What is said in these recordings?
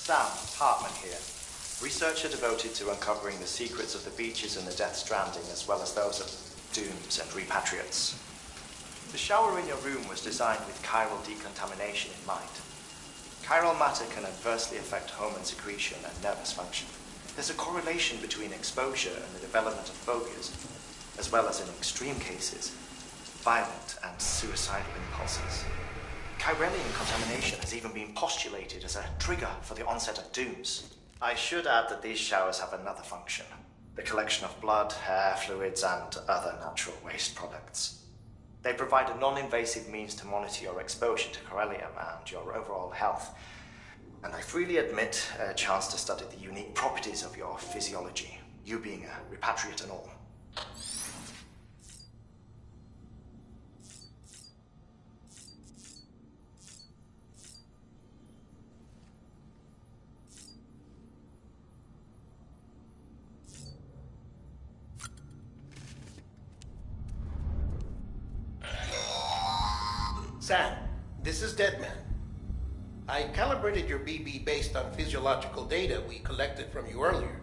Sam Hartman here, researcher devoted to uncovering the secrets of the beaches and the Death Stranding, as well as those of dooms and repatriates. The shower in your room was designed with chiral decontamination in mind. Chiral matter can adversely affect hormone secretion and nervous function. There's a correlation between exposure and the development of phobias, as well as in extreme cases, violent and suicidal impulses. Chiralian contamination has even been postulated as a trigger for the onset of dooms. I should add that these showers have another function: the collection of blood, hair, fluids, and other natural waste products. They provide a non-invasive means to monitor your exposure to chiralium and your overall health. And I freely admit a chance to study the unique properties of your physiology, you being a repatriate and all. Sam, this is Deadman. I calibrated your BB based on physiological data we collected from you earlier.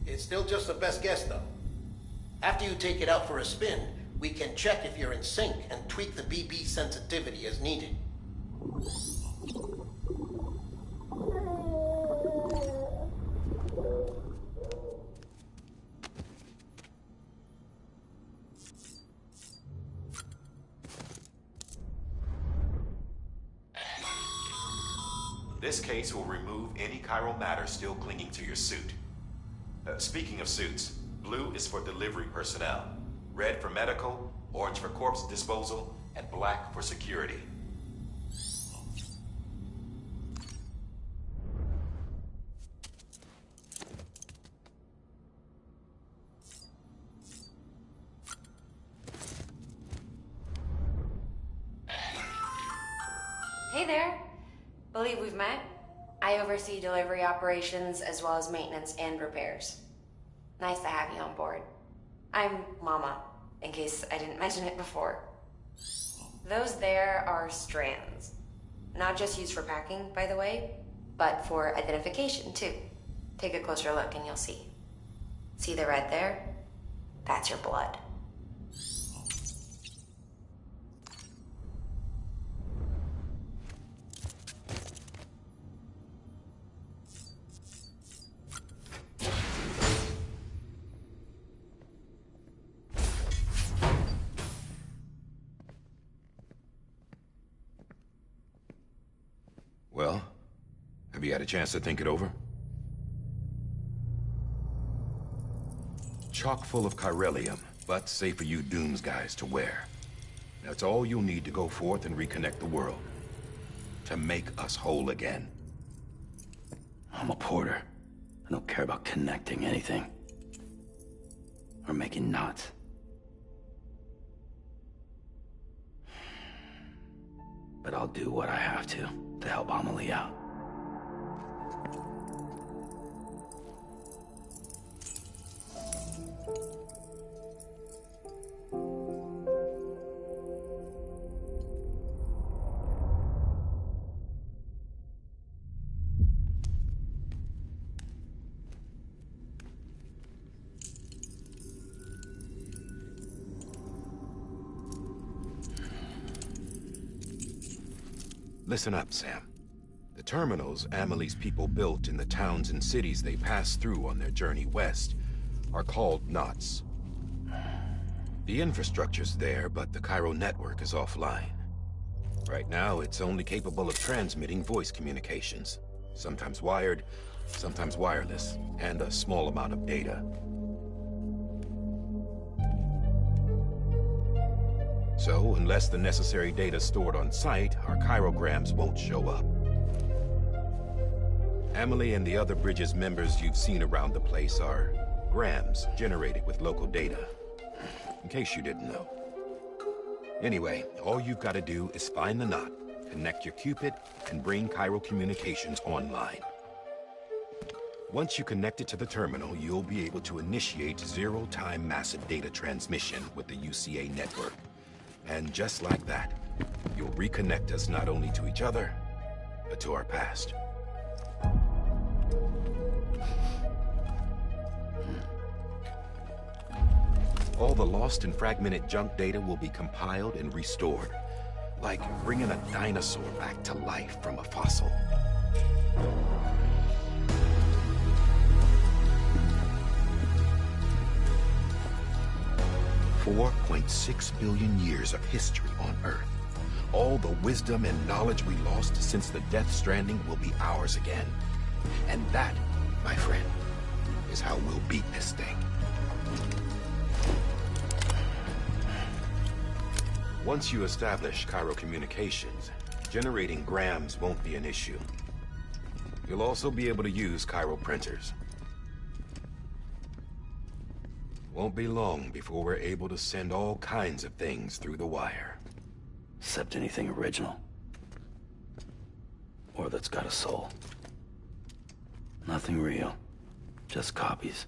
It's still just a best guess, though. After you take it out for a spin, we can check if you're in sync and tweak the BB sensitivity as needed. This case will remove any chiral matter still clinging to your suit. Speaking of suits, blue is for delivery personnel, red for medical, orange for corpse disposal, and black for security. Hey there. Believe we've met. I oversee delivery operations as well as maintenance and repairs. Nice to have you on board. I'm Mama, in case I didn't mention it before. Those there are strands. Not just used for packing, by the way, but for identification too. Take a closer look and you'll see. See the red there? That's your blood. Well, have you had a chance to think it over? Chock full of chiralium, but safe for you Dooms guys to wear. That's all you'll need to go forth and reconnect the world. To make us whole again. I'm a porter. I don't care about connecting anything. Or making knots. But I'll do what I have to help Amelie out. Listen up, Sam. The terminals Amelie's people built in the towns and cities they passed through on their journey west are called knots. The infrastructure's there, but the chiral network is offline. Right now, it's only capable of transmitting voice communications. Sometimes wired, sometimes wireless, and a small amount of data. So, unless the necessary data's stored on site, our chirograms won't show up. Amelie and the other Bridges members you've seen around the place are grams generated with local data. In case you didn't know. Anyway, all you've got to do is find the knot, connect your Cupid, and bring chiral communications online. Once you connect it to the terminal, you'll be able to initiate zero-time massive data transmission with the UCA network. And just like that, you'll reconnect us not only to each other, but to our past. All the lost and fragmented junk data will be compiled and restored. Like bringing a dinosaur back to life from a fossil. 4.6 billion years of history on Earth. All the wisdom and knowledge we lost since the Death Stranding will be ours again. And that, my friend, is how we'll beat this thing. Once you establish Cairo communications, generating grams won't be an issue. You'll also be able to use Cairo printers. Won't be long before we're able to send all kinds of things through the wire. Except anything original. Or that's got a soul. Nothing real. Just copies.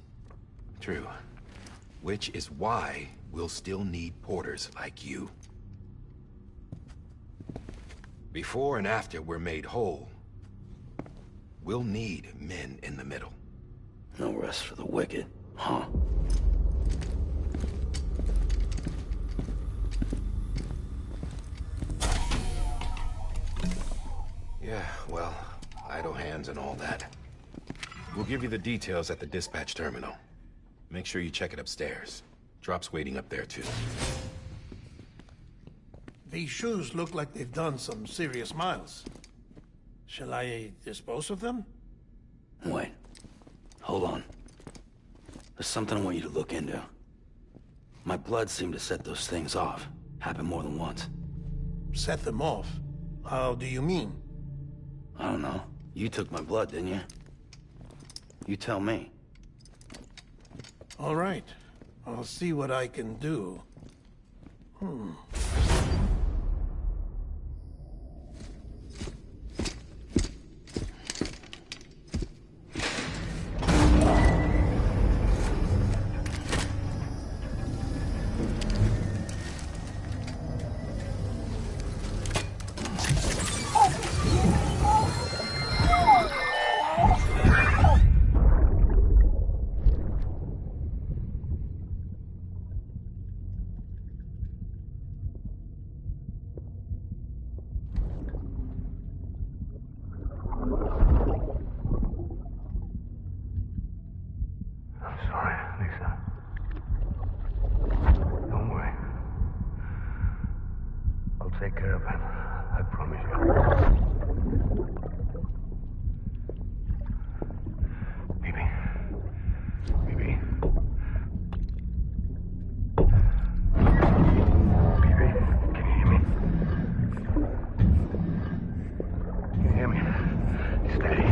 True. Which is why we'll still need porters like you. Before and after we're made whole, we'll need men in the middle. No rest for the wicked, huh? Yeah, well, idle hands and all that. We'll give you the details at the dispatch terminal. Make sure you check it upstairs. Drop's waiting up there, too. These shoes look like they've done some serious miles. Shall I dispose of them? Wait. Hold on. There's something I want you to look into. My blood seemed to set those things off. Happened more than once. Set them off? How do you mean? I don't know. You took my blood, didn't you? You tell me. All right. I'll see what I can do. Take care of him. I promise you. Baby. Baby. Baby, can you hear me? Can you hear me? Steady.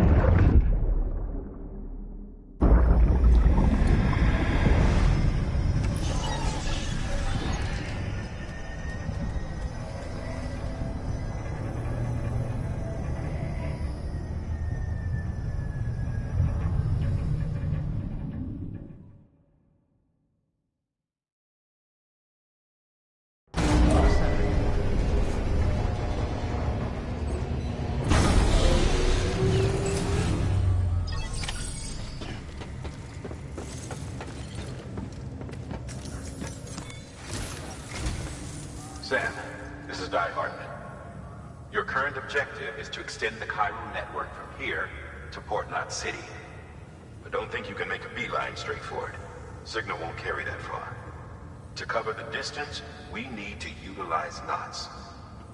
Sam, this is Di Hartman. Your current objective is to extend the Cairo network from here to Port Knot City. But don't think you can make a beeline straight for it. Signal won't carry that far. To cover the distance, we need to utilize knots.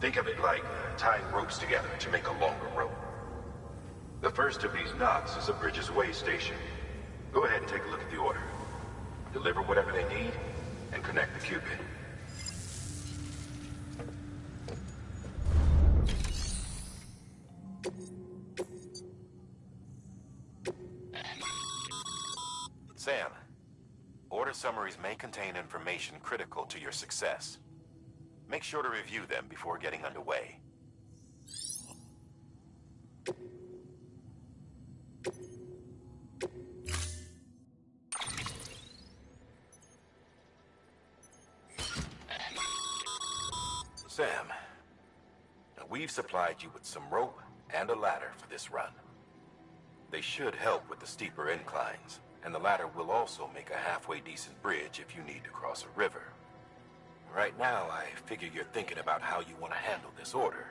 Think of it like tying ropes together to make a longer rope. The first of these knots is a Bridges Way station. Go ahead and take a look at the order. Deliver whatever they need, and connect the Cupid. Sam, order summaries may contain information critical to your success. Make sure to review them before getting underway. Sam, now we've supplied you with some rope and a ladder for this run. They should help with the steeper inclines And the ladder will also make a halfway decent bridge if you need to cross a river. Right now, I figure you're thinking about how you want to handle this order.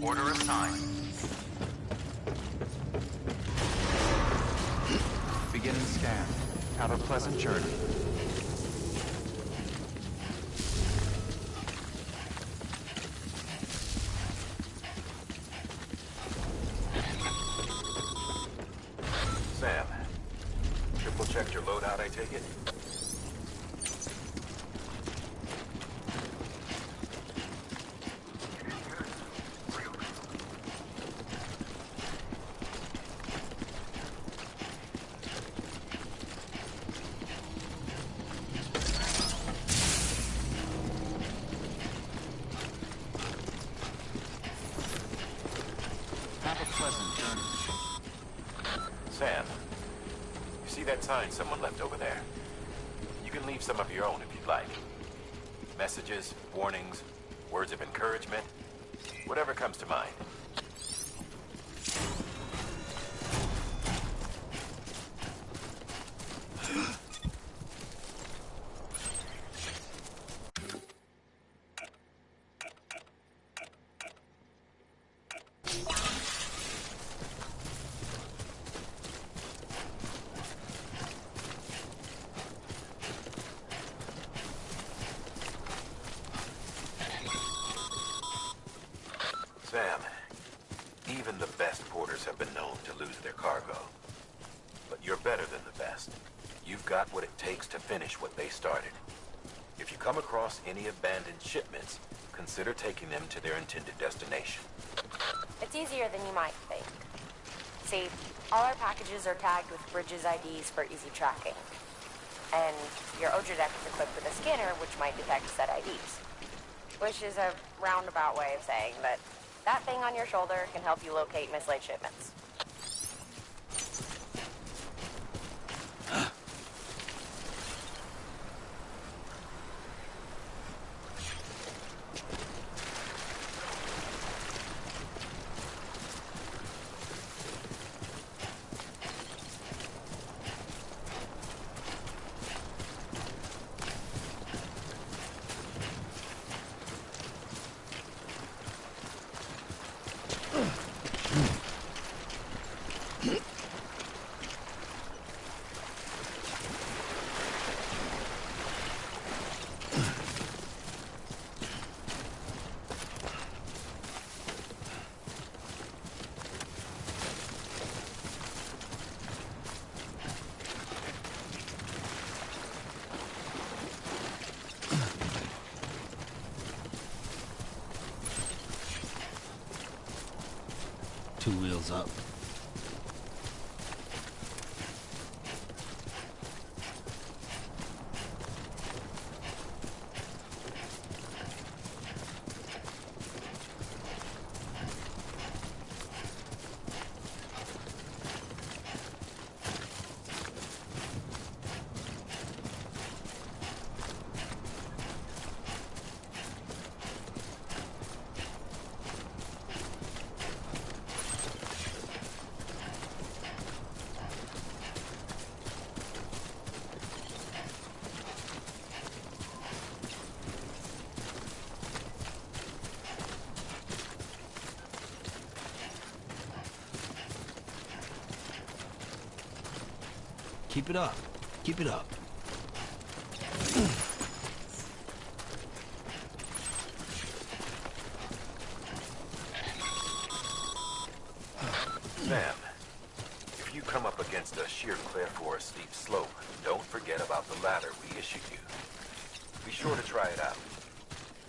Order assigned. Beginning scan. Have a pleasant journey. Sam, triple checked your loadout, I take it? Have a pleasant journey. Sam, you see that sign someone left over there? You can leave some of your own if you'd like. Messages, warnings, words of encouragement, whatever comes to mind. Sam, even the best porters have been known to lose their cargo. But you're better than the best. You've got what it takes to finish what they started. If you come across any abandoned shipments, consider taking them to their intended destination. It's easier than you might think. See, all our packages are tagged with Bridges IDs for easy tracking. And your Odra deck is equipped with a scanner which might detect said IDs. Which is a roundabout way of saying that that thing on your shoulder can help you locate mislaid shipments. Two wheels up. Keep it up. Keep it up. Sam, if you come up against a sheer cliff or a steep slope, don't forget about the ladder we issued you. Be sure to try it out.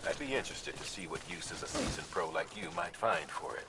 I'd be interested to see what uses a seasoned pro like you might find for it.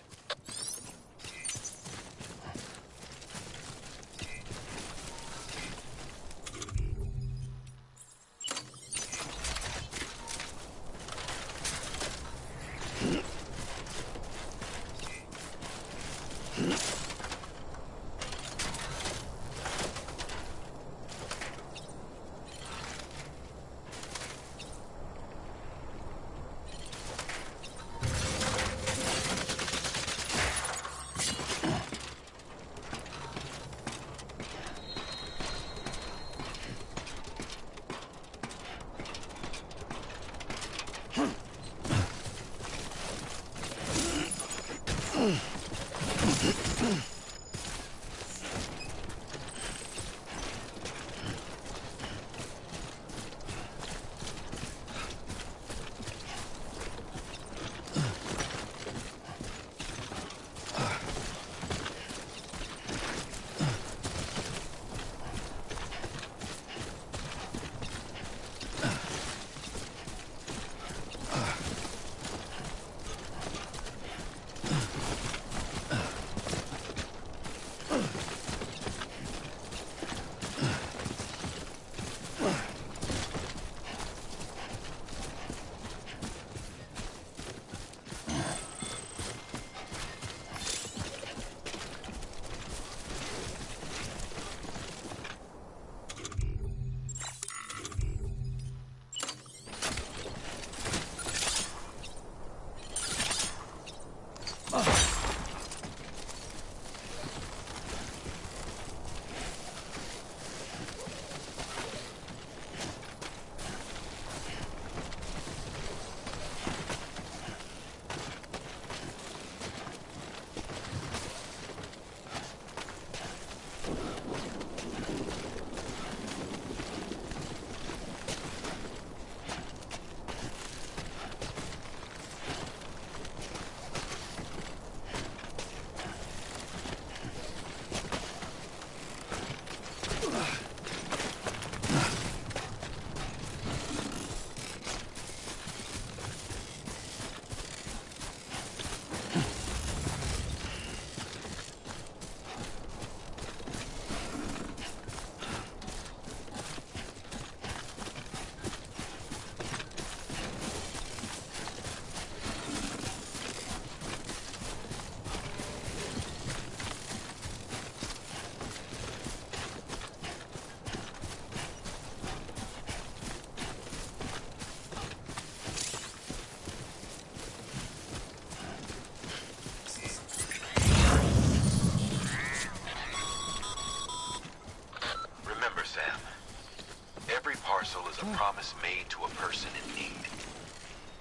A promise made to a person in need,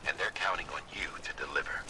and they're counting on you to deliver.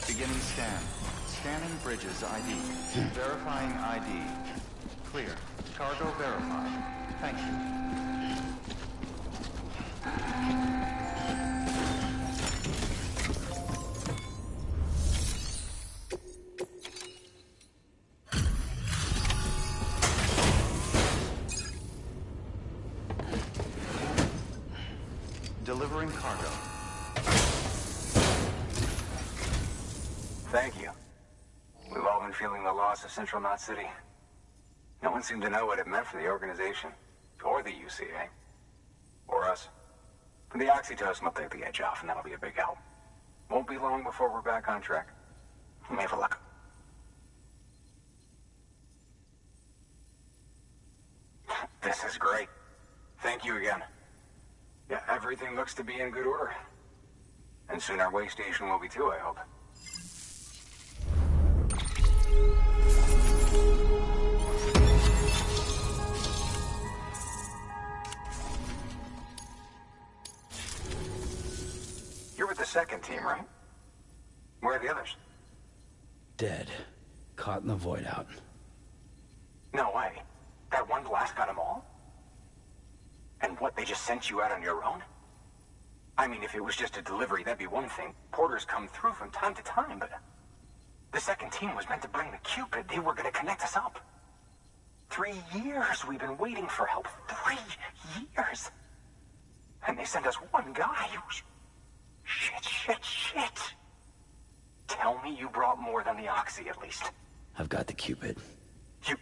Beginning scan. Scanning bridges ID. Verifying ID. Clear. Cargo verified. Thank you. Delivering cargo. Thank you. We've all been feeling the loss of Central Knot City. No one seemed to know what it meant for the organization, or the UCA, or us. But the oxytocin will take the edge off, and that'll be a big help. Won't be long before we're back on track. We may have a luck. This is great. Thank you again. Yeah, everything looks to be in good order. And soon our way station will be too, I hope. You're with the second team, right? Where are the others? Dead. Caught in the void out. No way. That one blast got them all? And what, they just sent you out on your own? I mean, if it was just a delivery, that'd be one thing. Porters come through from time to time, but... The second team was meant to bring the Cupid. They were gonna connect us up. 3 years we've been waiting for help. 3 years! And they sent us one guy. Shit. Tell me you brought more than the Oxy, at least. I've got the Cupid. You...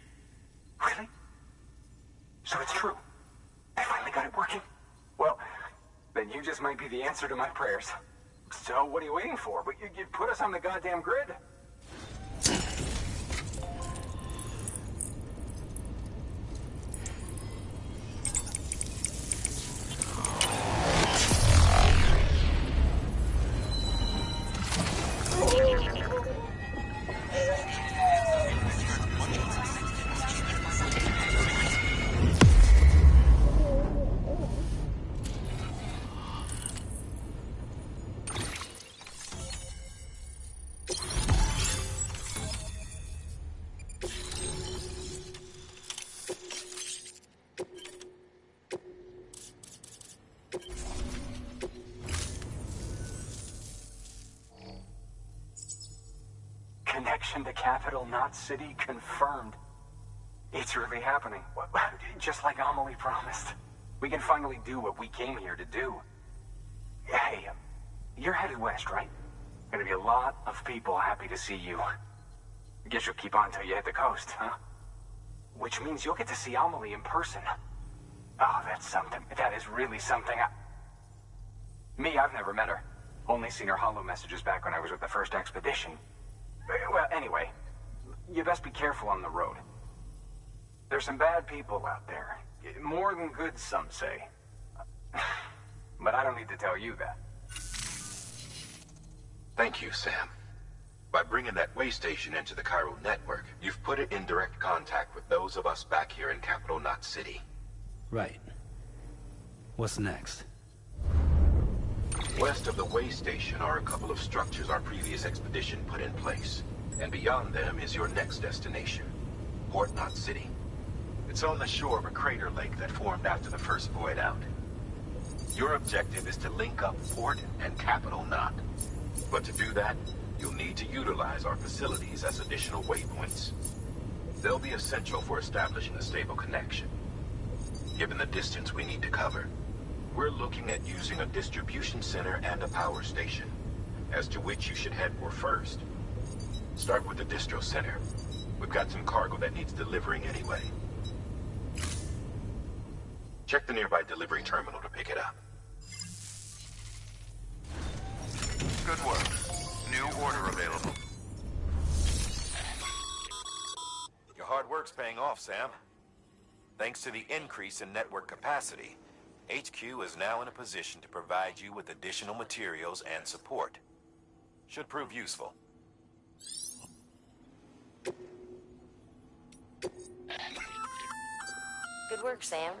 Really? So it's true. I finally got it working. Well, then you just might be the answer to my prayers. So what are you waiting for? But you put us on the goddamn grid. Connection to capital, not city, confirmed. It's really happening. Just like Amelie promised. We can finally do what we came here to do. Hey, you're headed west, right? Gonna be a lot of people happy to see you. I guess you'll keep on till you hit the coast, huh? Which means you'll get to see Amelie in person. Oh, that's something. That is really something. I've never met her. Only seen her holo messages back when I was with the first expedition. Well, anyway, you best be careful on the road. There's some bad people out there. More than good, some say. But I don't need to tell you that. Thank you, Sam. By bringing that way station into the Chiral network, you've put it in direct contact with those of us back here in Capital Knot City. Right. What's next? West of the way station are a couple of structures our previous expedition put in place. And beyond them is your next destination, Port Knot City. It's on the shore of a crater lake that formed after the first void out. Your objective is to link up Port and Capital Knot. But to do that, you'll need to utilize our facilities as additional waypoints. They'll be essential for establishing a stable connection. Given the distance we need to cover, we're looking at using a distribution center and a power station, as to which you should head for first. Start with the distro center. We've got some cargo that needs delivering anyway. Check the nearby delivery terminal to pick it up. Good work. New order available. Your hard work's paying off, Sam. Thanks to the increase in network capacity, HQ is now in a position to provide you with additional materials and support. Should prove useful. Good work, Sam.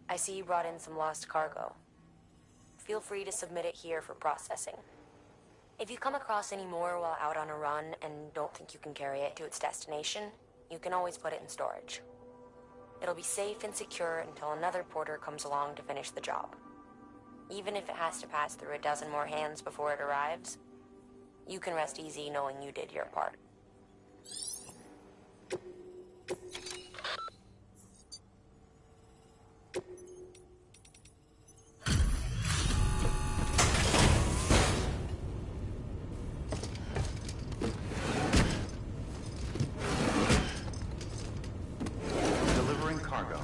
I see you brought in some lost cargo. Feel free to submit it here for processing. If you come across any more while out on a run and don't think you can carry it to its destination, you can always put it in storage. It'll be safe and secure until another porter comes along to finish the job. Even if it has to pass through a dozen more hands before it arrives, you can rest easy knowing you did your part. Delivering cargo.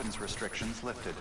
weapons restrictions lifted.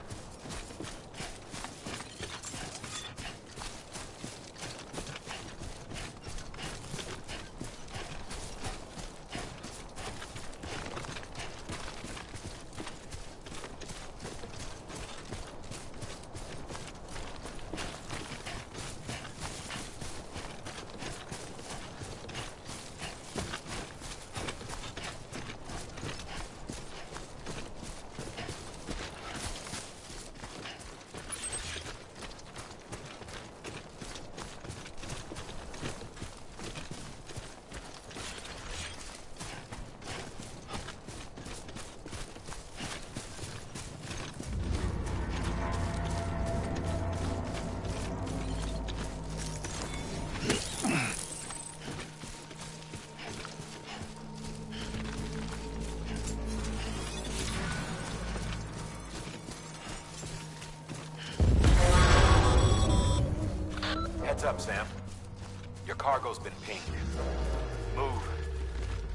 Heads up, Sam. Your cargo's been pinged. Move.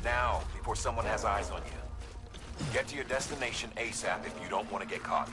Now, before someone has eyes on you. Get to your destination ASAP if you don't want to get caught.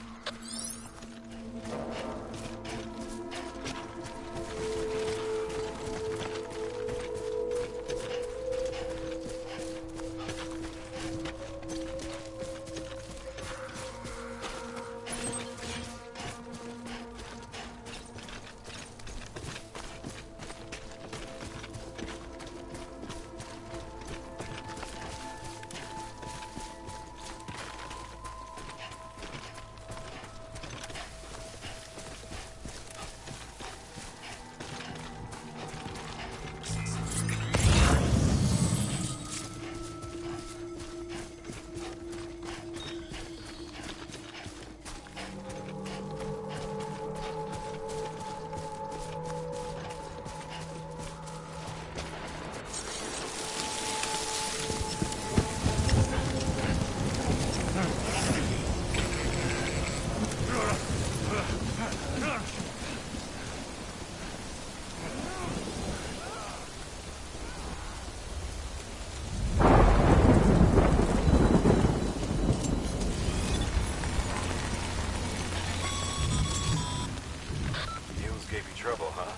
Trouble, huh?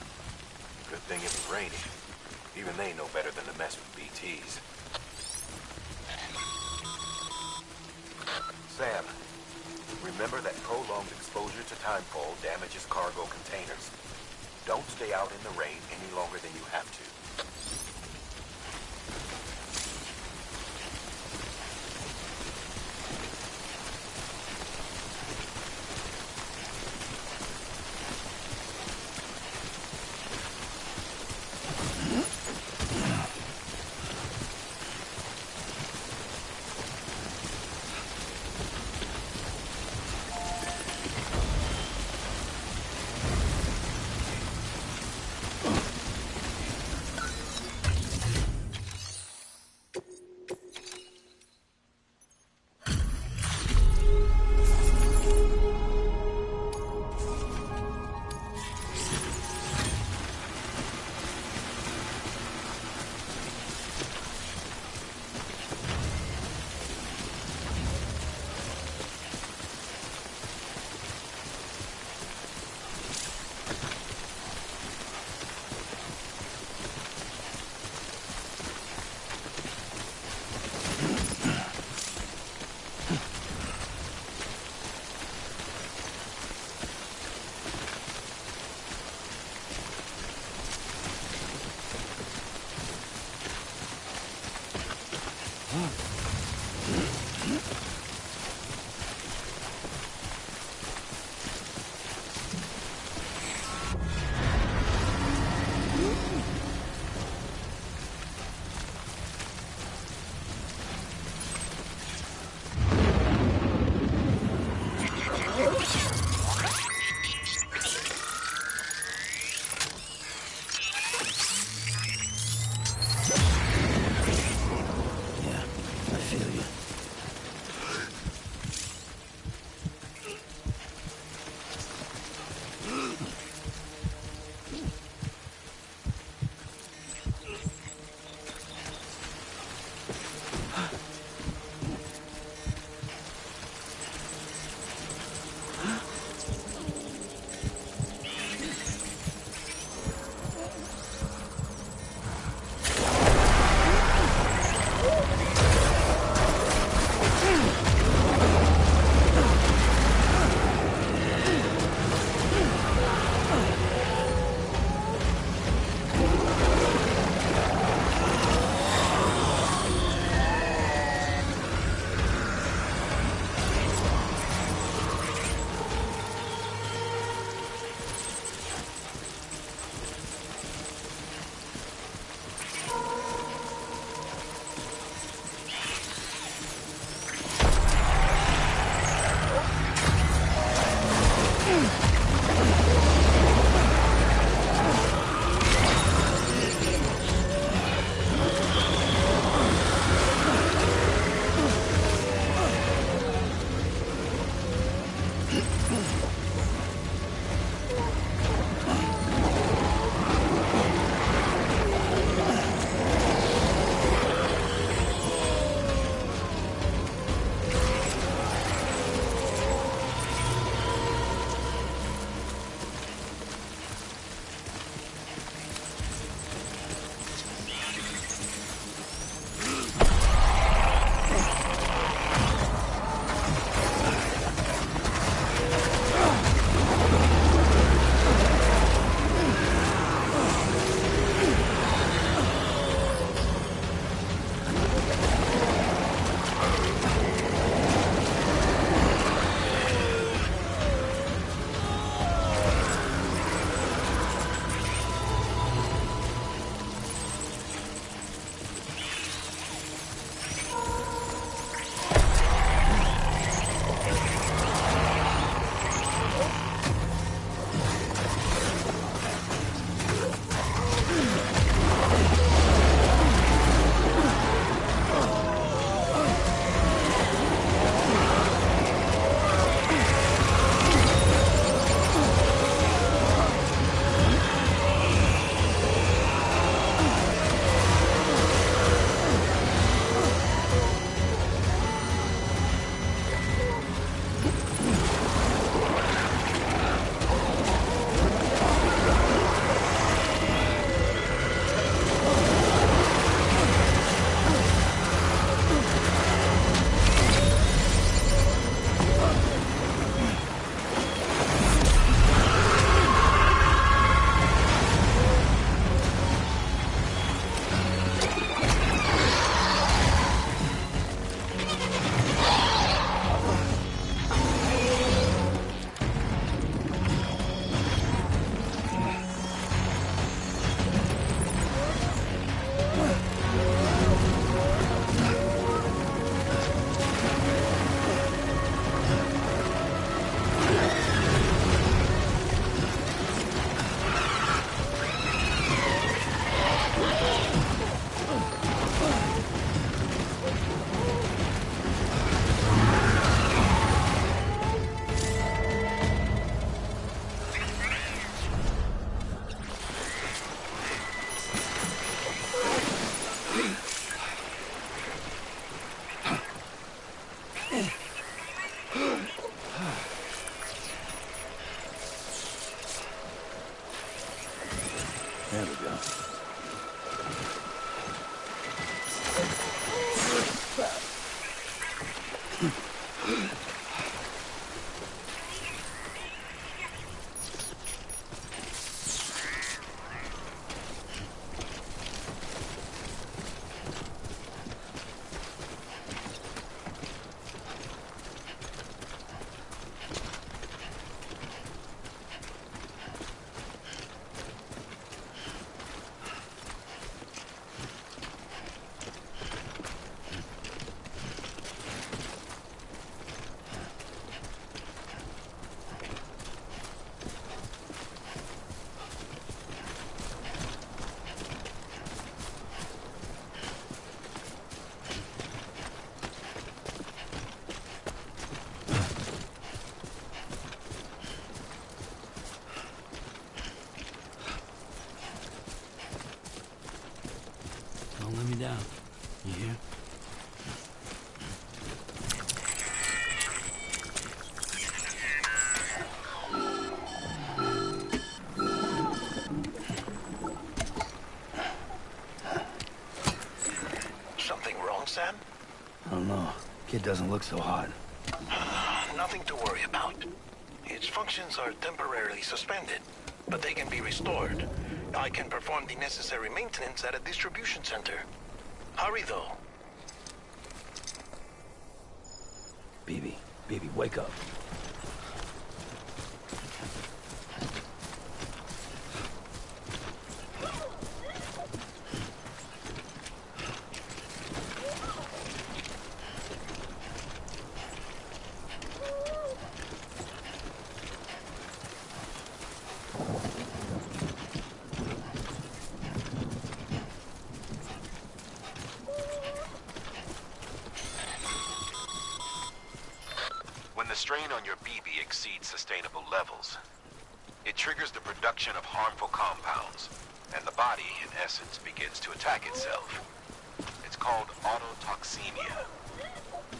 Good thing it was raining. Even they know better than to mess with BTs. Sam, remember that prolonged exposure to timefall damages cargo containers. Don't stay out in the rain any longer than you have to. go. Don't let me down. You hear? Something wrong, Sam? I don't know. Kid doesn't look so hot. Nothing to worry about. Its functions are temporarily suspended, but they can be restored. I can perform the necessary maintenance at a distribution center. Hurry, though. BB, wake up. When the strain on your BB exceeds sustainable levels, it triggers the production of harmful compounds, and the body, in essence, begins to attack itself. It's called autotoxemia.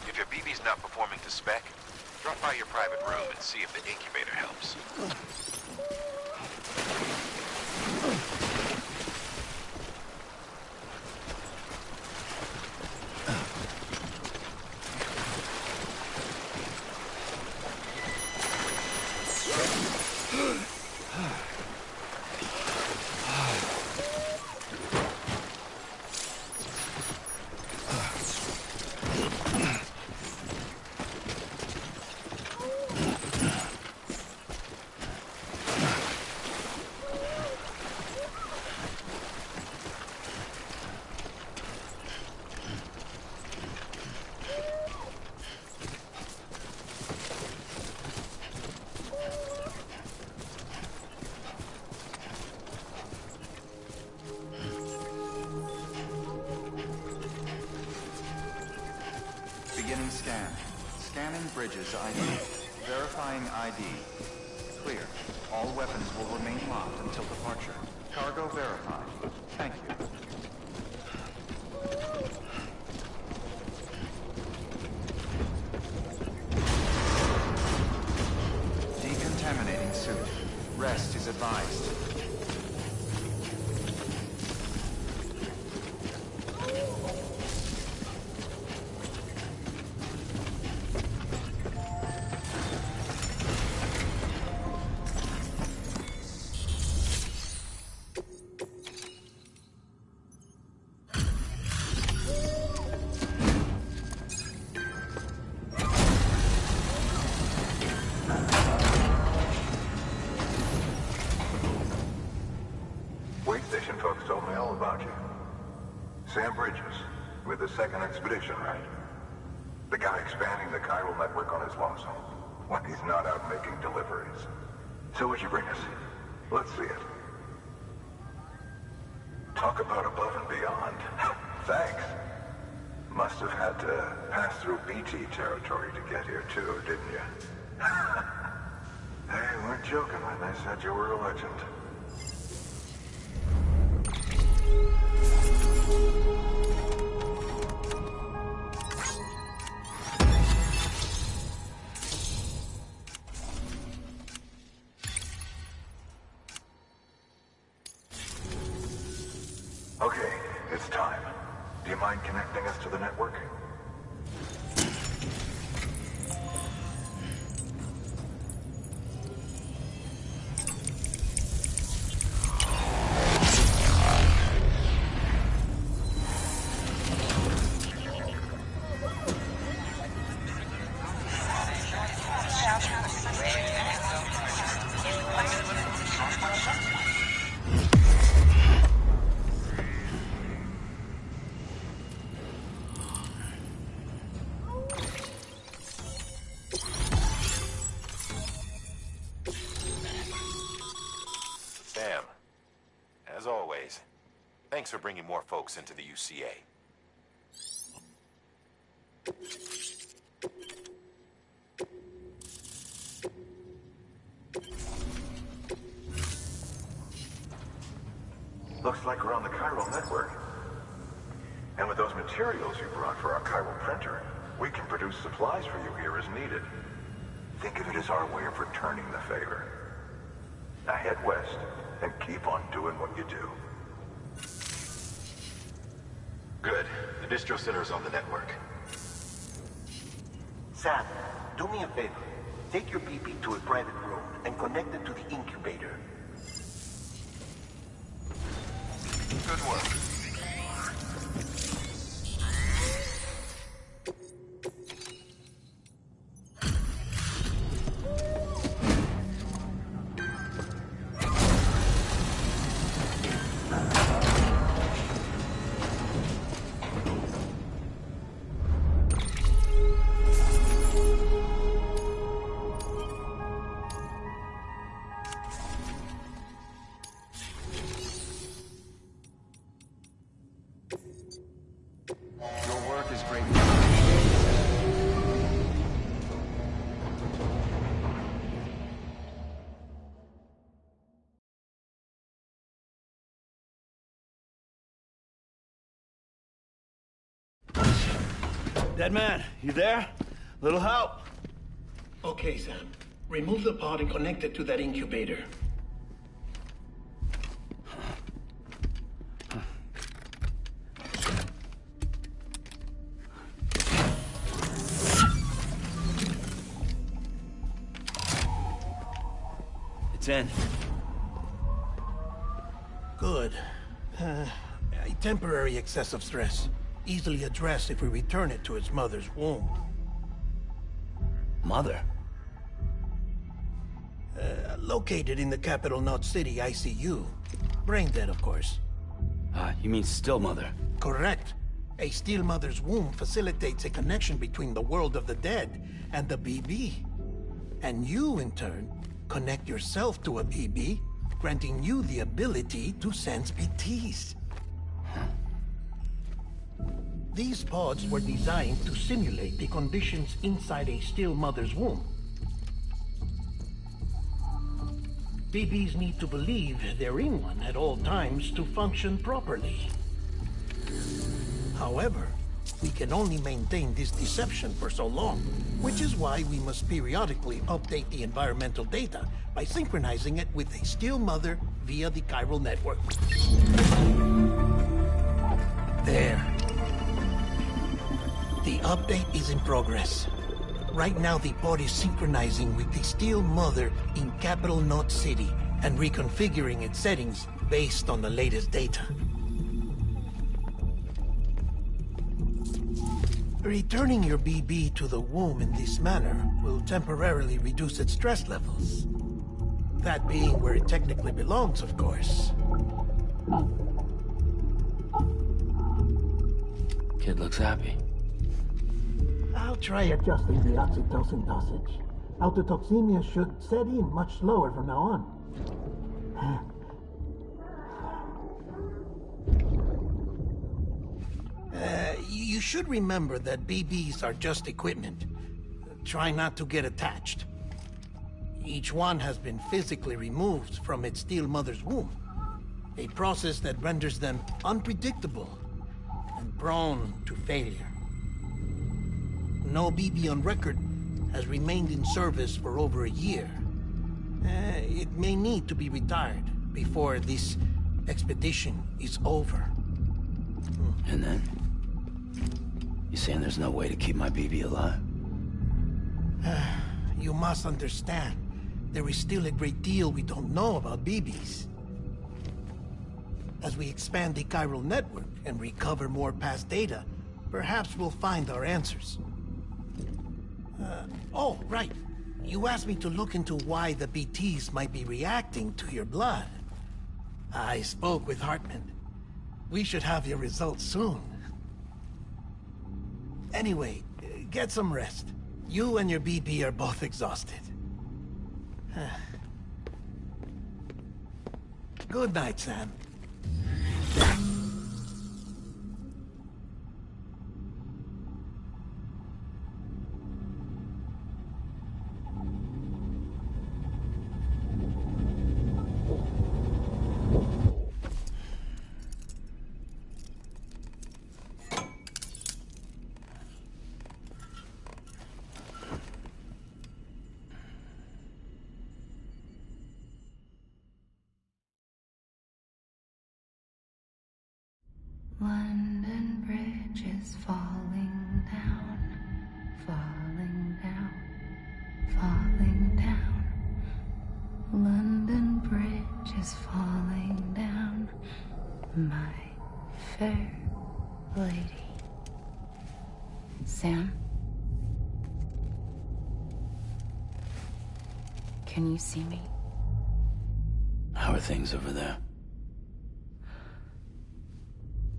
If your BB's not performing to spec, drop by your private room and see if the incubator helps. Beginning scan. Scanning bridges ID. Verifying ID. Clear. All weapons will remain locked until departure. Cargo verified. Thank you. Decontaminating suit. Rest is advised. Station folks told me all about you. Sam Bridges, with the second expedition, right? The guy expanding the chiral network on his lonesome. When he's not out making deliveries. So what'd you bring us? Let's see it. Talk about above and beyond. Thanks. Must have had to pass through BT territory to get here too, didn't you? They weren't joking when they said you were a legend. Okay, it's time. Do you mind connecting us to the network? Sam, as always, thanks for bringing more folks into the UCA. Looks like we're on the chiral network. And with those materials you brought for our chiral printer, we can produce supplies for you here as needed. Think of it as our way of returning the favor. Now head west and keep on doing what you do. Good. The distro center is on the network. Sam, do me a favor. Take your BB to a private room and connect it to the incubator. Good work. Your work is great. Dead man, you there? Little help? Okay, Sam. Remove the pod and connect it to that incubator. It's in. Good. A temporary excessive stress. Easily addressed if we return it to its mother's womb. Mother? Located in the capital Knot City ICU. Brain dead, of course. You mean still mother? Correct. A still mother's womb facilitates a connection between the world of the dead and the BB. And you, in turn, connect yourself to a BB, granting you the ability to sense BTs. These pods were designed to simulate the conditions inside a still mother's womb. BBs need to believe they're in one at all times to function properly. However, we can only maintain this deception for so long, which is why we must periodically update the environmental data by synchronizing it with a still mother via the chiral network. There. The update is in progress. Right now, the pod is synchronizing with the still mother in capital Knot City and reconfiguring its settings based on the latest data. Returning your BB to the womb in this manner will temporarily reduce its stress levels. That being where it technically belongs, of course. Kid looks happy. I'll try adjusting the oxytocin dosage. Autotoxemia should set in much slower from now on. You should remember that BBs are just equipment. Try not to get attached. Each one has been physically removed from its still mother's womb. A process that renders them unpredictable and prone to failure. No BB on record has remained in service for over a year. It may need to be retired before this expedition is over. And then? You saying there's no way to keep my BB alive? You must understand, there is still a great deal we don't know about BBs. As we expand the chiral network and recover more past data, perhaps we'll find our answers. Oh, right. You asked me to look into why the BTs might be reacting to your blood. I spoke with Hartman. We should have your results soon. Anyway, get some rest. You and your BB are both exhausted. Good night, Sam. London Bridge is falling down, falling down, falling down. London Bridge is falling down, my fair lady. Sam? Can you see me? How are things over there?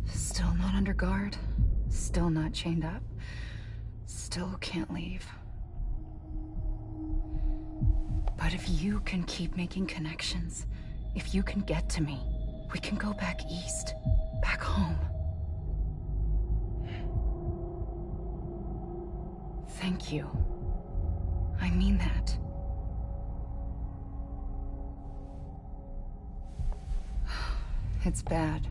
Still not under guard, still not chained up, still can't leave. But if you can keep making connections, if you can get to me, we can go back east, back home. Thank you. I mean that. It's bad.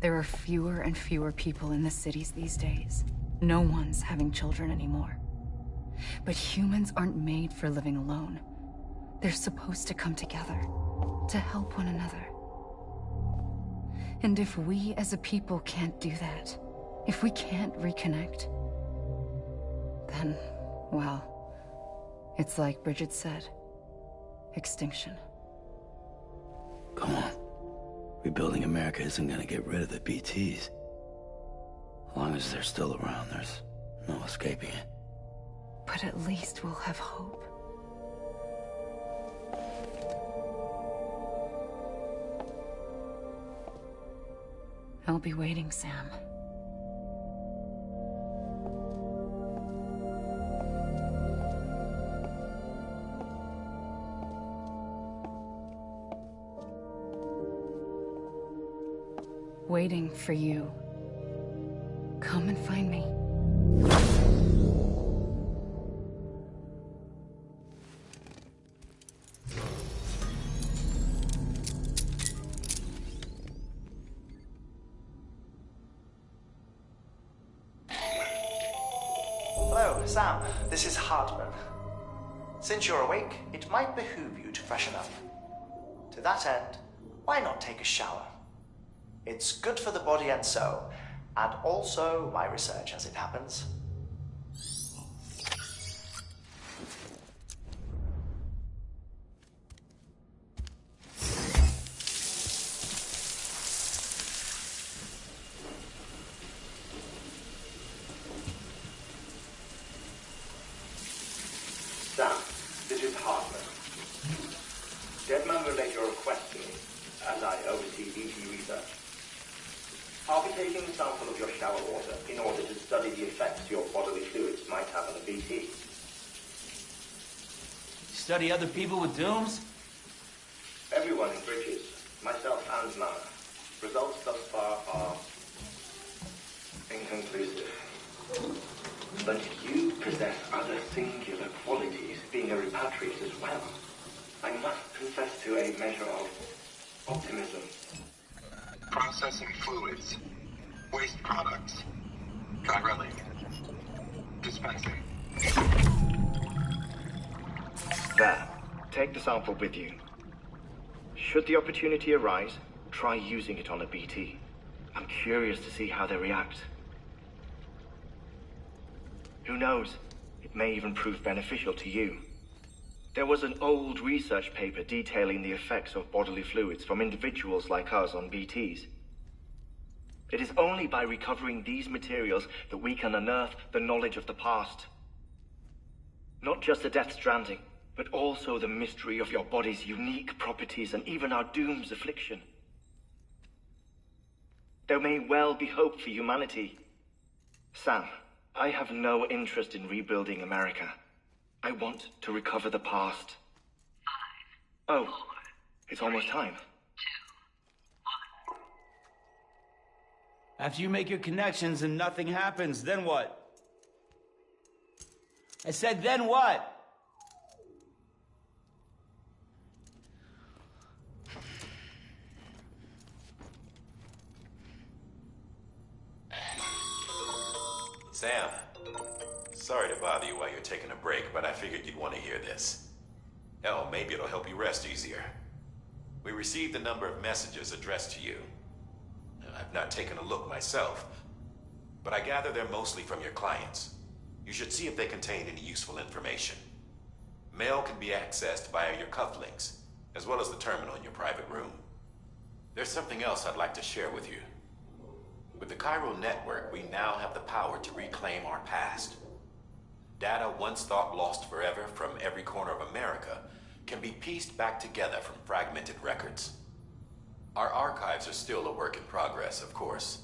There are fewer and fewer people in the cities these days. No one's having children anymore. But humans aren't made for living alone. They're supposed to come together, to help one another. And if we as a people can't do that, if we can't reconnect, then, well, it's like Bridget said, extinction. Come on. Rebuilding America isn't gonna get rid of the BTs. As long as they're still around, there's no escaping it. But at least we'll have hope. I'll be waiting, Sam. Waiting for you. Come and find me. Hello, Sam. This is Hartman. Since you're awake, it might behoove you to freshen up. To that end, why not take a shower? It's good for the body and soul, and also my research as it happens. Sam, this is Hartman. Deadman relayed your request to me, as I oversee BT research. I'll be taking a sample of your shower water in order to study the effects your bodily fluids might have on a BT. Study other people with dooms? Everyone in Bridges, myself and Mana. Results thus far are inconclusive. But you possess other singular qualities, being a repatriate as well. I must confess to a measure of optimism. Processing fluids. Waste products. Chiralic. Dispensing. There. Take the sample with you. Should the opportunity arise, try using it on a BT. I'm curious to see how they react. Who knows? It may even prove beneficial to you. There was an old research paper detailing the effects of bodily fluids from individuals like us on BTs. It is only by recovering these materials that we can unearth the knowledge of the past. Not just the Death Stranding, but also the mystery of your body's unique properties and even our doom's affliction. There may well be hope for humanity. Sam, I have no interest in rebuilding America. I want to recover the past. 5, 4, it's almost time. 2, 1. After you make your connections and nothing happens, then what? I said, then what? Sam, sorry to bother you while you're taking a break, but I figured you'd want to hear this. Hell, maybe it'll help you rest easier. We received a number of messages addressed to you. I've not taken a look myself, but I gather they're mostly from your clients. You should see if they contain any useful information. Mail can be accessed via your cufflinks, as well as the terminal in your private room. There's something else I'd like to share with you. With the Chiral network, we now have the power to reclaim our past. Data once thought lost forever from every corner of America can be pieced back together from fragmented records. Our archives are still a work in progress, of course.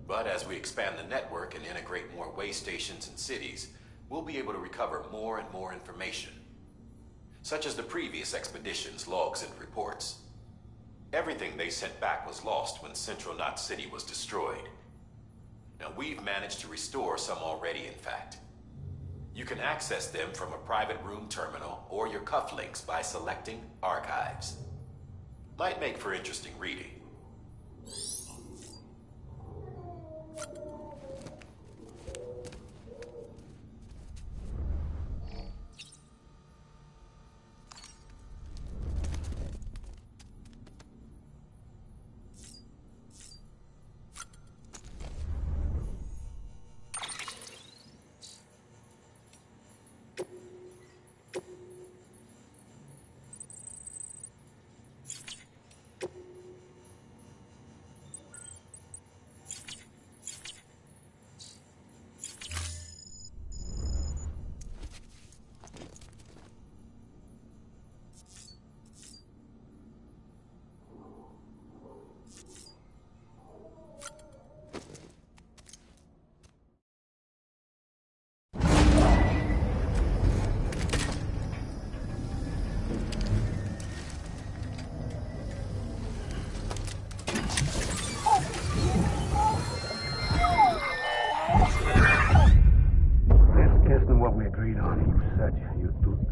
But as we expand the network and integrate more way stations and cities, we'll be able to recover more and more information, such as the previous expedition's logs and reports. Everything they sent back was lost when Central Knot City was destroyed. Now, we've managed to restore some already, in fact. You can access them from a private room terminal or your cufflinks by selecting Archives. Might make for interesting reading.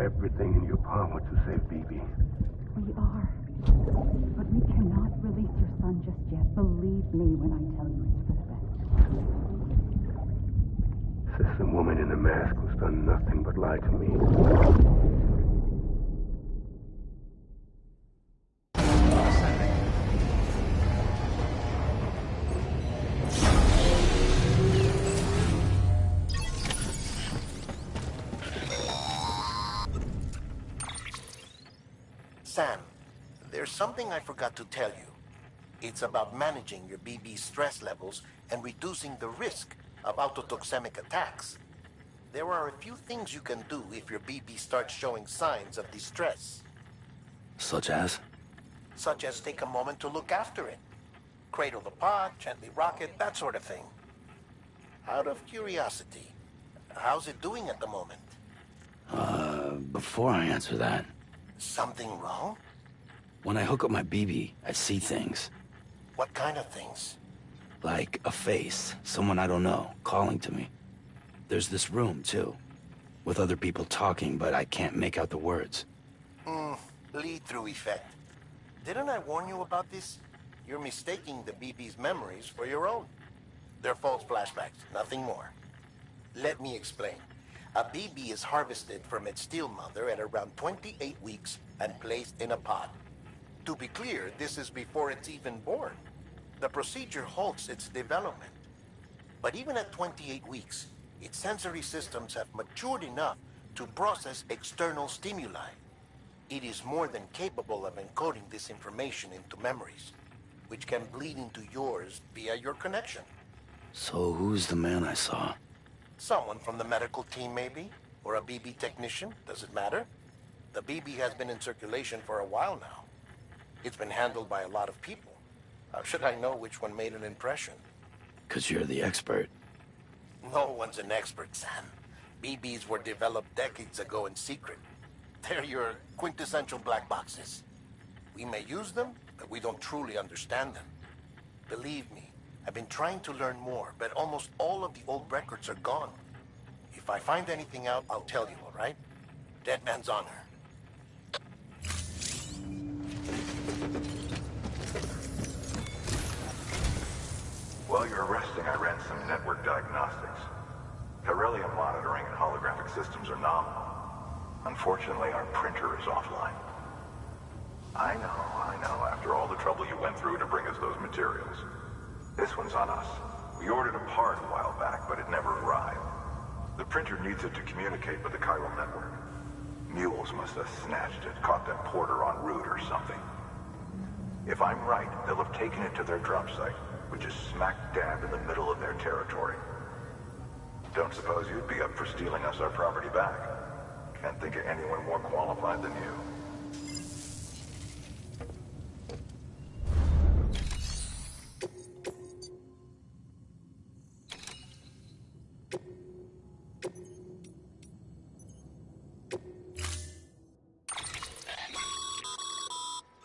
Everything in your power to save BB. We are. But we cannot release your son just yet. Believe me when I tell you it's for the best. Says the woman in the mask who's done nothing but lie to me. Sam, there's something I forgot to tell you. It's about managing your BB stress levels and reducing the risk of autotoxemic attacks. There are a few things you can do if your BB starts showing signs of distress. Such as? Such as take a moment to look after it. Cradle the pod, gently rock it, that sort of thing. Out of curiosity, how's it doing at the moment? Before I answer that... Something wrong? When I hook up my BB, I see things. What kind of things? Like a face, someone I don't know, calling to me. There's this room, too, with other people talking, but I can't make out the words. Lead-through effect. Didn't I warn you about this? You're mistaking the BB's memories for your own. They're false flashbacks, nothing more. Let me explain. A BB is harvested from its steel mother at around 28 weeks and placed in a pod. To be clear, this is before it's even born. The procedure halts its development. But even at 28 weeks, its sensory systems have matured enough to process external stimuli. It is more than capable of encoding this information into memories, which can bleed into yours via your connection. So who's the man I saw? Someone from the medical team, maybe? Or a BB technician? Does it matter? The BB has been in circulation for a while now. It's been handled by a lot of people. How should I know which one made an impression? 'Cause you're the expert. No one's an expert, Sam. BBs were developed decades ago in secret. They're your quintessential black boxes. We may use them, but we don't truly understand them. Believe me, I've been trying to learn more, but almost all of the old records are gone. If I find anything out, I'll tell you, all right? Dead man's honor. While you're resting, I ran some network diagnostics. Beryllium monitoring and holographic systems are nominal. Unfortunately, our printer is offline. I know. After all the trouble you went through to bring us those materials. This one's on us. We ordered a part a while back, but it never arrived. The printer needs it to communicate with the chiral network. Mules must have snatched it, caught that porter en route or something. If I'm right, they'll have taken it to their drop site, which is smack dab in the middle of their territory. Don't suppose you'd be up for stealing us our property back? Can't think of anyone more qualified than you.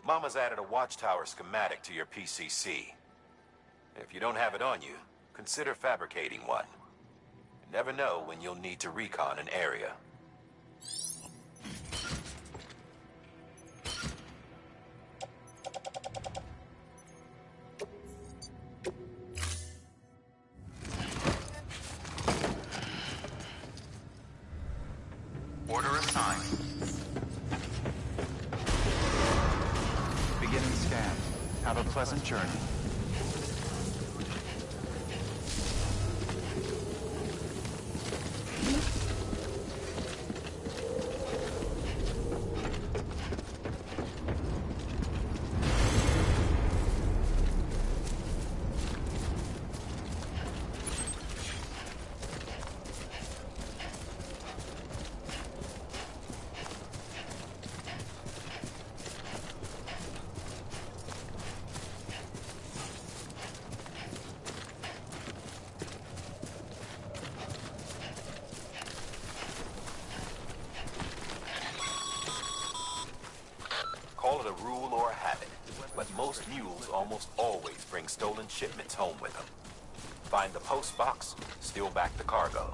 Mama's added a watchtower schematic to your PCC. If you don't have it on you, consider fabricating one. You never know when you'll need to recon an area. Order assigned. Beginning scan. Have a pleasant journey. Call it a rule or a habit, but most mules almost always bring stolen shipments home with them. Find the post box, steal back the cargo.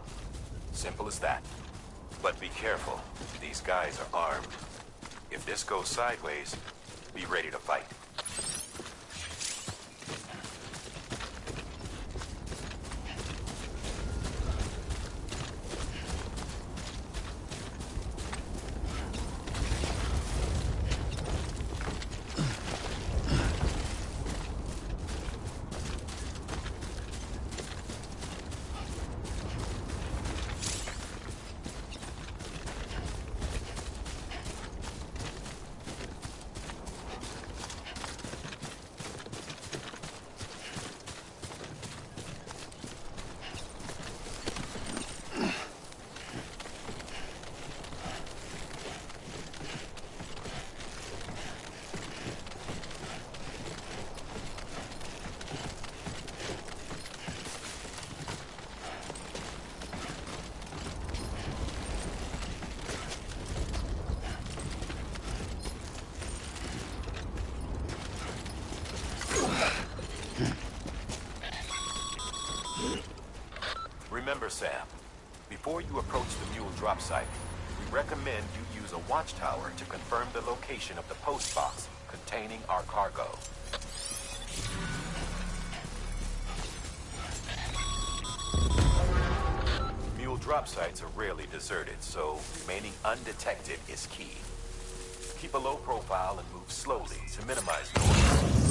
Simple as that. But be careful, these guys are armed. If this goes sideways, be ready to fight. Remember, Sam, before you approach the mule drop site, we recommend you use a watchtower to confirm the location of the post box containing our cargo. Mule drop sites are rarely deserted, so remaining undetected is key. Keep a low profile and move slowly to minimize noise.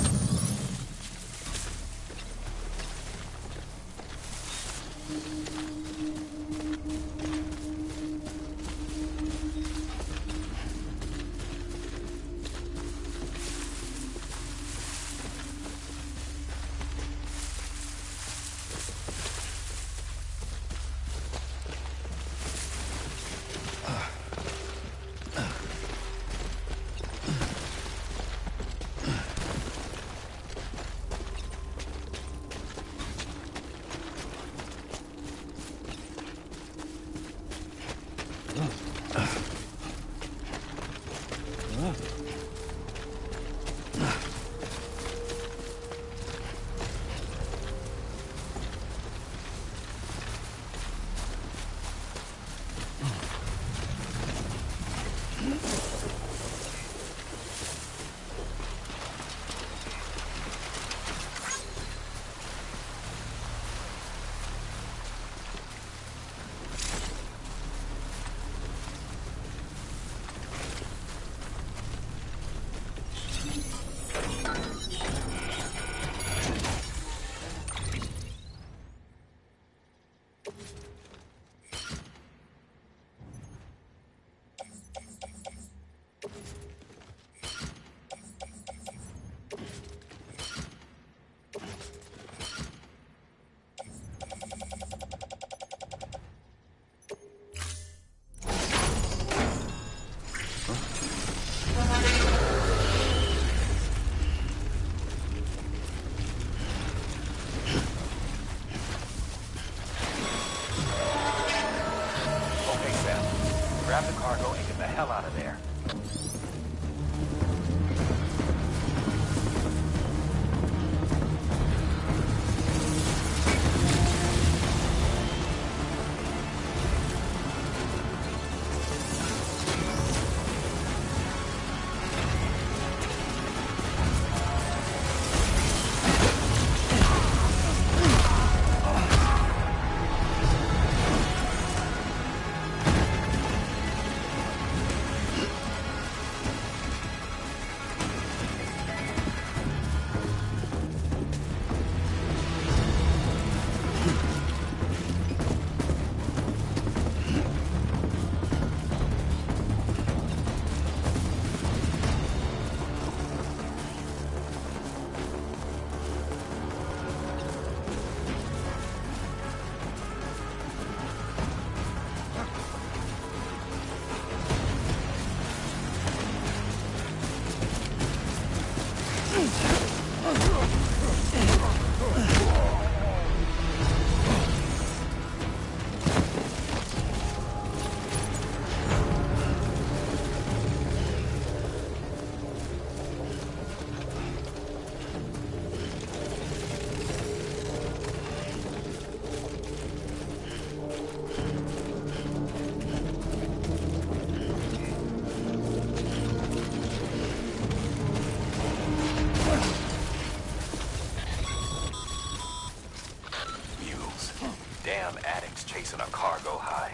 Damn addicts chasing a cargo high.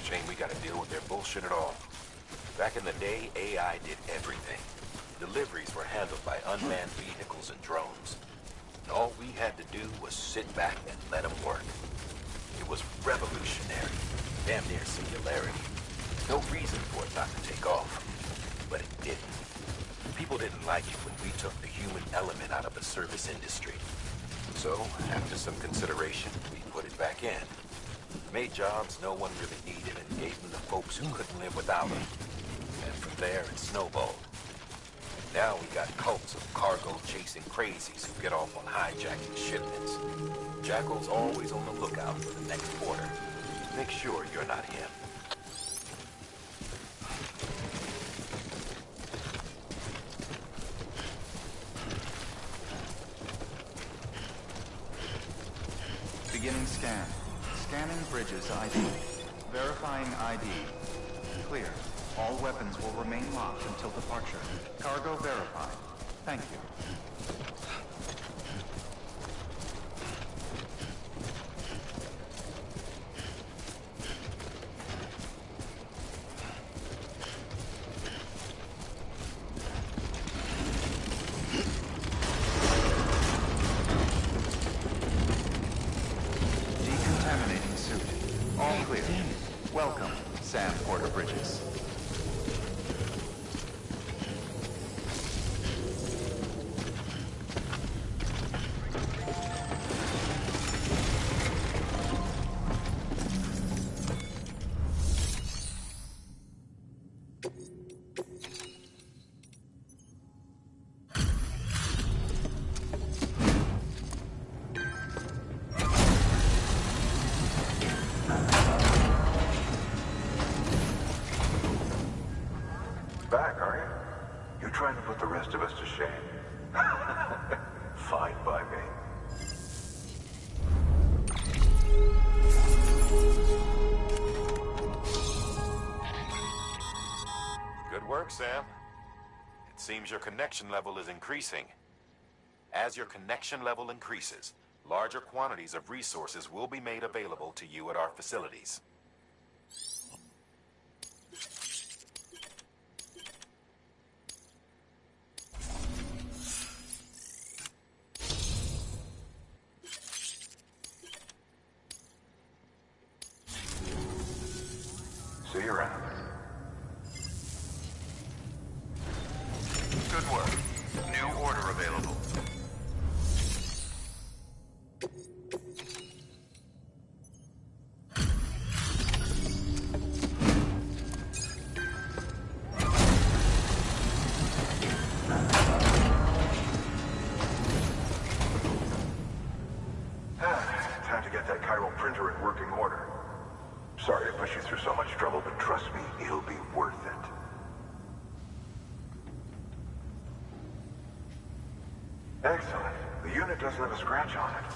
Shame we gotta deal with their bullshit at all. Back in the day, AI did everything. Deliveries were handled by unmanned vehicles and drones. And all we had to do was sit back and let them work. It was revolutionary. Damn near singularity. No reason for it not to take off. But it didn't. People didn't like it when we took the human element out of the service industry. So, after some consideration, we put it back in. Made jobs no one really needed and gave them to folks who couldn't live without them. And from there, it snowballed. Now we got cults of cargo-chasing crazies who get off on hijacking shipments. Jackal's always on the lookout for the next order. Make sure you're not him. Beginning scan. Scanning bridges ID. Verifying ID. Clear. All weapons will remain locked until departure. Cargo verified. Thank you. Decontaminating suit. All clear. Welcome, Sam Porter Bridges. Back, are you? You're trying to put the rest of us to shame. Fine by me. Good work, Sam. It seems your connection level is increasing. As your connection level increases, larger quantities of resources will be made available to you at our facilities. See you around. Good work. New order available. Time to get that chiral printer in working order. Sorry to push you through so much trouble, but trust me, it'll be worth it. Excellent. The unit doesn't have a scratch on it.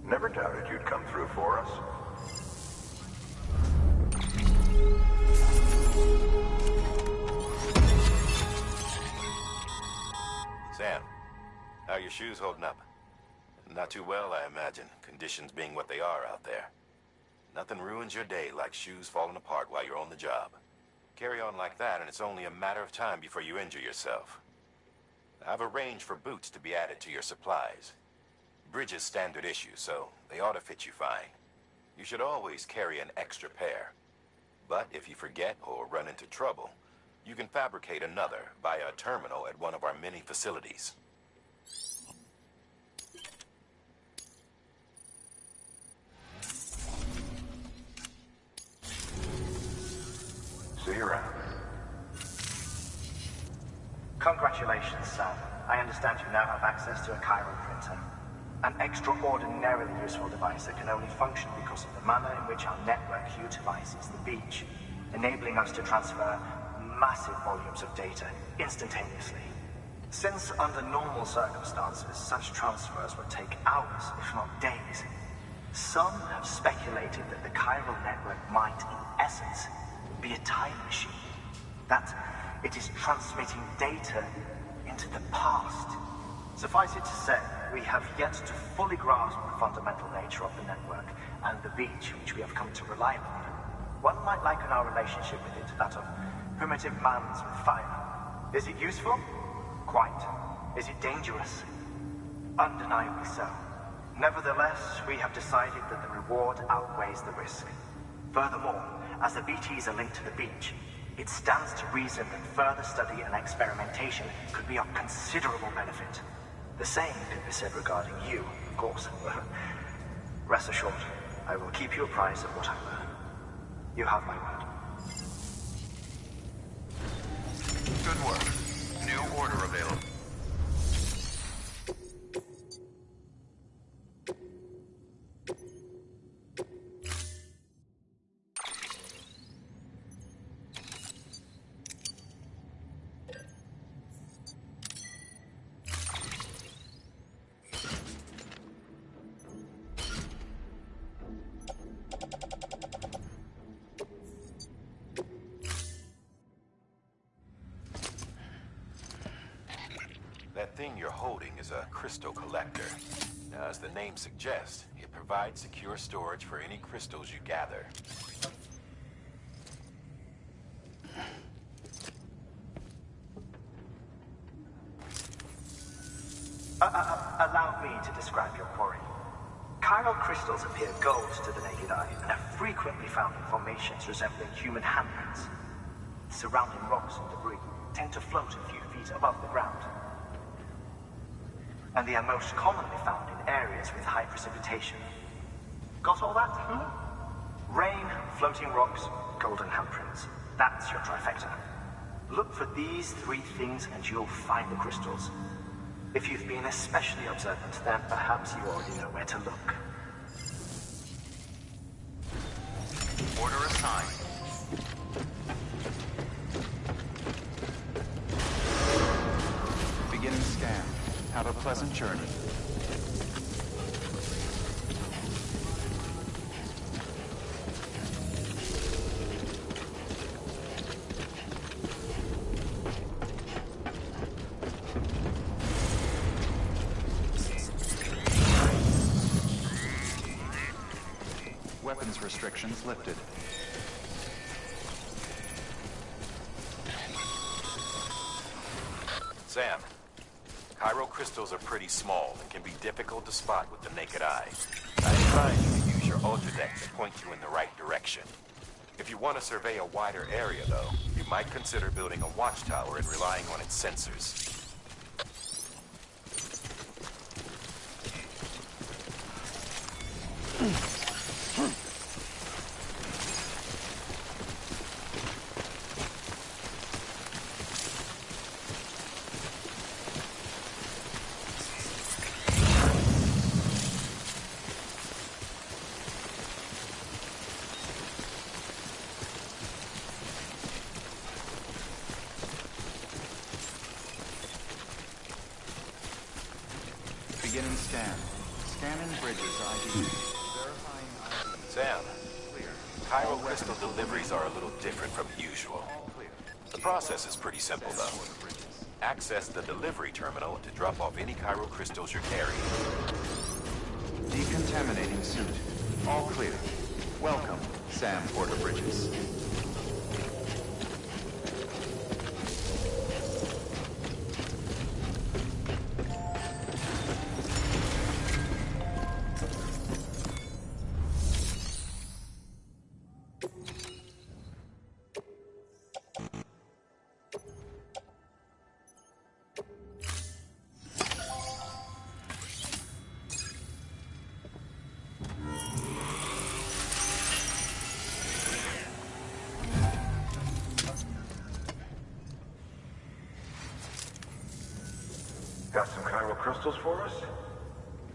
Never doubted you'd come through for us. Sam, how are your shoes holding up? Not too well, I imagine, conditions being what they are out there. Nothing ruins your day like shoes falling apart while you're on the job. Carry on like that, and it's only a matter of time before you injure yourself. I've arranged for boots to be added to your supplies. Bridges standard issue, so they ought to fit you fine. You should always carry an extra pair. But if you forget or run into trouble, you can fabricate another via a terminal at one of our many facilities. See you around. Congratulations, Sam. I understand you now have access to a chiral printer. An extraordinarily useful device that can only function because of the manner in which our network utilizes the beach, enabling us to transfer massive volumes of data instantaneously. Since under normal circumstances, such transfers would take hours, if not days, some have speculated that the chiral network might, in essence, be a time machine. That it is transmitting data into the past. Suffice it to say, we have yet to fully grasp the fundamental nature of the network and the beach which we have come to rely upon. One might liken our relationship with it to that of primitive mans with fire. Is it useful? Quite. Is it dangerous? Undeniably so. Nevertheless, we have decided that the reward outweighs the risk. Furthermore, as the BTs are linked to the beach, it stands to reason that further study and experimentation could be of considerable benefit. The same can be said regarding you, of course. Rest assured, I will keep you apprised of what I learn. You have my word. Good work. New order available. That thing you're holding is a crystal collector. Now, as the name suggests, it provides secure storage for any crystals you gather. Allow me to describe your quarry. Chiral crystals appear gold to the naked eye and are frequently found in formations resembling human handprints. Surrounding rocks and debris tend to float a few feet above the ground. And they are most commonly found in areas with high precipitation. Got all that? Rain, floating rocks, golden handprints. That's your trifecta. Look for these three things and you'll find the crystals. If you've been especially observant, then perhaps you already know where to look. Order assigned. Beginning scan. Have a pleasant journey. Weapons restrictions lifted. Sam, chiral crystals are pretty small and can be difficult to spot with the naked eye. I advise you to use your ultradeck to point you in the right direction. If you want to survey a wider area, though, you might consider building a watchtower and relying on its sensors. Beginning scan. Scanning bridges ID. Verifying ID. Sam, Clear. chiral crystal deliveries are a little different from usual. All clear. The process is pretty simple, though. Access the delivery terminal to drop off any chiral crystals you're carrying. Decontaminating suit. All clear. Welcome, Sam Porter Bridges. Got some chiral crystals for us?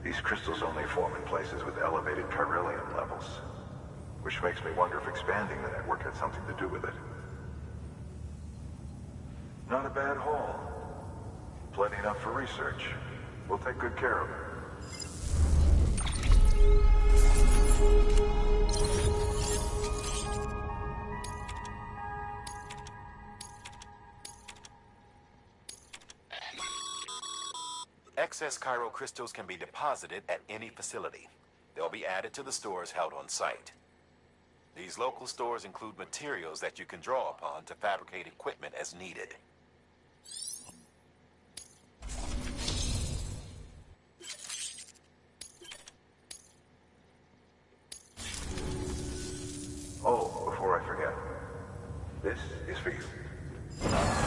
These crystals only form in places with elevated chiralium levels, which makes me wonder if expanding the network had something to do with it. Not a bad haul. Plenty enough for research. We'll take good care of it. Excess chiral crystals can be deposited at any facility. They'll be added to the stores held on site. These local stores include materials that you can draw upon to fabricate equipment as needed. Oh, before I forget, this is for you.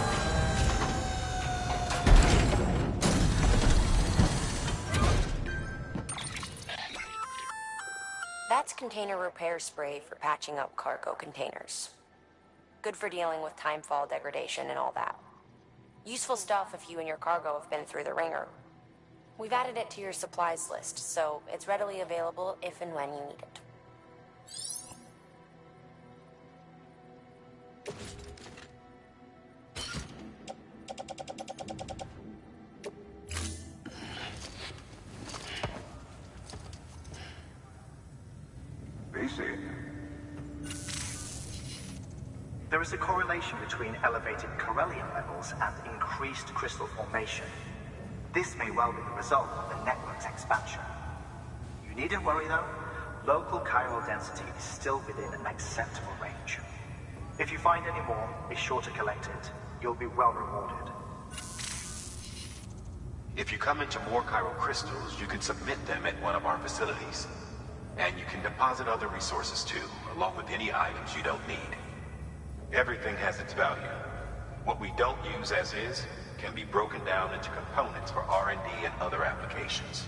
That's container repair spray for patching up cargo containers. Good for dealing with timefall degradation and all that. Useful stuff if you and your cargo have been through the ringer. We've added it to your supplies list, so it's readily available if and when you need it. There is a correlation between elevated Corellium levels and increased crystal formation. This may well be the result of the network's expansion. You needn't worry though. Local chiral density is still within an acceptable range. If you find any more, be sure to collect it. You'll be well rewarded. If you come into more chiral crystals, you can submit them at one of our facilities. And you can deposit other resources too, along with any items you don't need. Everything has its value. What we don't use as is can be broken down into components for R&D and other applications.